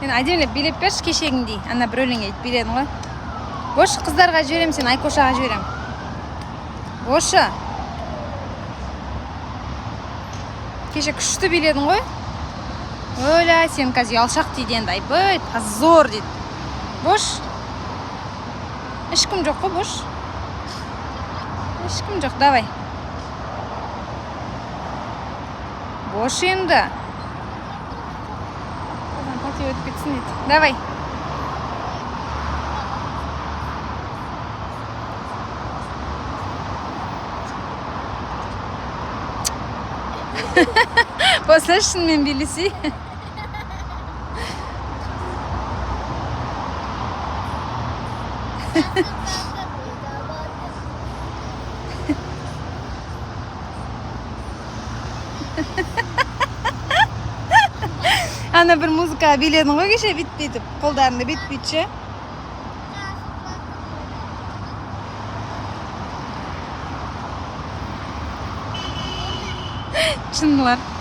Сен әдемілеп билеп берші кешегіңдей. Ана бір өлең айтып бередің ғой. Бош, қыздарға жіберем, сен Айкошаға жіберем. Бошы. Кеше күшті биледің ғой. Өлә, сен қазір ұялшақ дейді енді. Айбай, позор дейді. Бош. Ешкім жоқ қой, бош. Ешкім жоқ, давай. Бош енді. Пати өтіп кетсін дейді. Давай. После шынымен билесей. Ана бір музыка биледің ғой кеше бит-битіп, қолдарында бит-битші. Шынылар.